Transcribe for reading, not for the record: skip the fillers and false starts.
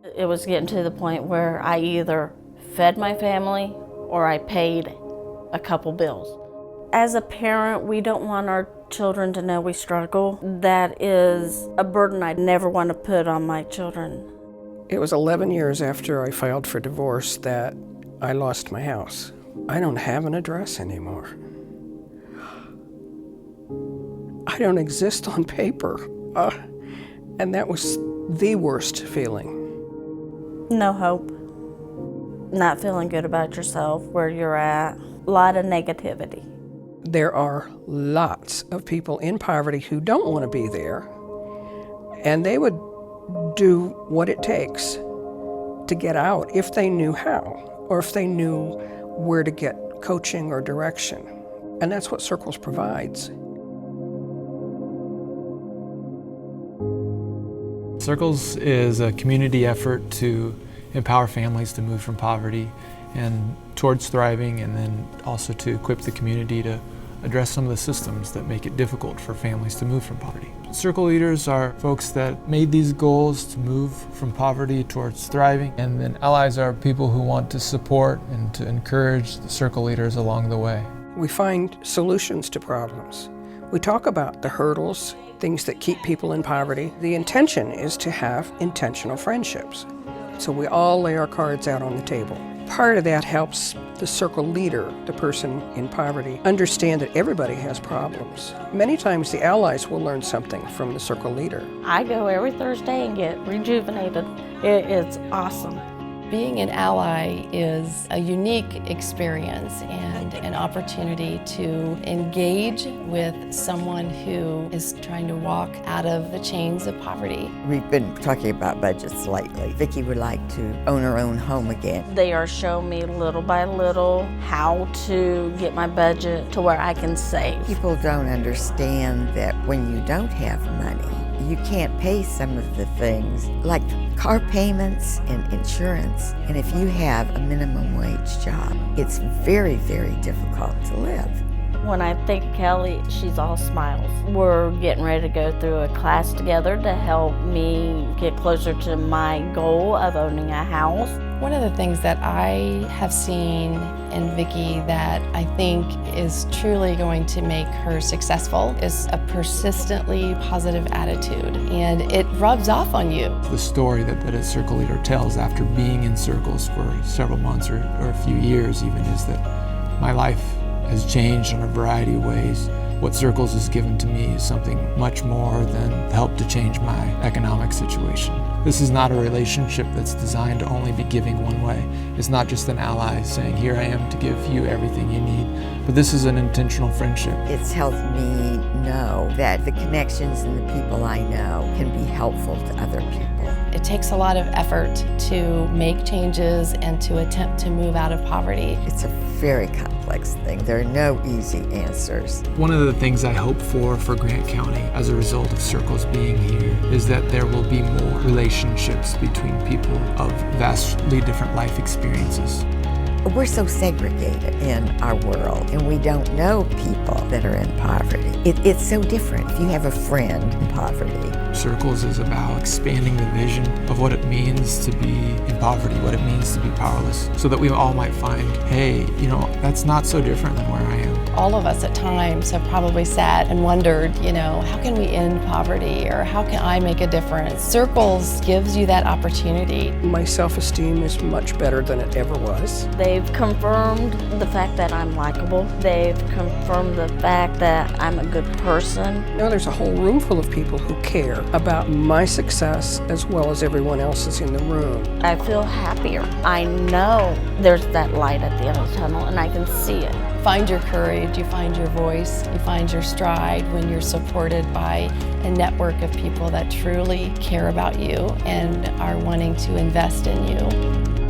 It was getting to the point where I either fed my family or I paid a couple bills. As a parent, we don't want our children to know we struggle. That is a burden I never want to put on my children. It was 11 years after I filed for divorce that I lost my house. I don't have an address anymore. I don't exist on paper. And that was the worst feeling. No hope. Not feeling good about yourself, where you're at. A lot of negativity. There are lots of people in poverty who don't want to be there, and they would do what it takes to get out if they knew how, or if they knew where to get coaching or direction. And that's what Circles provides. Circles is a community effort to empower families to move from poverty and towards thriving, and then also to equip the community to address some of the systems that make it difficult for families to move from poverty. Circle leaders are folks that made these goals to move from poverty towards thriving, and then allies are people who want to support and to encourage the circle leaders along the way. We find solutions to problems. We talk about the hurdles, things that keep people in poverty. The intention is to have intentional friendships. So we all lay our cards out on the table. Part of that helps the circle leader, the person in poverty, understand that everybody has problems. Many times the allies will learn something from the circle leader. I go every Thursday and get rejuvenated. It's awesome. Being an ally is a unique experience and an opportunity to engage with someone who is trying to walk out of the chains of poverty. We've been talking about budgets lately. Vicki would like to own her own home again. They are showing me little by little how to get my budget to where I can save. People don't understand that when you don't have money, you can't pay some of the things like car payments and insurance. And if you have a minimum wage job, it's very, very difficult to live. When I think of Kelly, she's all smiles. We're getting ready to go through a class together to help me get closer to my goal of owning a house. One of the things that I have seen in Vicki that I think is truly going to make her successful is a persistently positive attitude, and it rubs off on you. The story that a circle leader tells after being in circles for several months or a few years even is that my life has changed in a variety of ways. What Circles has given to me is something much more than help to change my economic situation. This is not a relationship that's designed to only be giving one way. It's not just an ally saying, here I am to give you everything you need, but this is an intentional friendship. It's helped me know that the connections and the people I know can be helpful to other people. It takes a lot of effort to make changes and to attempt to move out of poverty. It's a very complex thing. There are no easy answers. One of the things I hope for Grant County as a result of Circles being here is that there will be more relationships between people of vastly different life experiences. We're so segregated in our world, and we don't know people that are in poverty. It's so different if you have a friend in poverty. Circles is about expanding the vision of what it means to be in poverty, what it means to be powerless, so that we all might find, hey, that's not so different than where I am. All of us at times have probably sat and wondered, how can we end poverty, or how can I make a difference? Circles gives you that opportunity. My self-esteem is much better than it ever was. They've confirmed the fact that I'm likable. They've confirmed the fact that I'm a good person. There's a whole room full of people who care about my success as well as everyone else's in the room. I feel happier. I know there's that light at the end of the tunnel, and I can see it. Find your courage, you find your voice, you find your stride when you're supported by a network of people that truly care about you and are wanting to invest in you.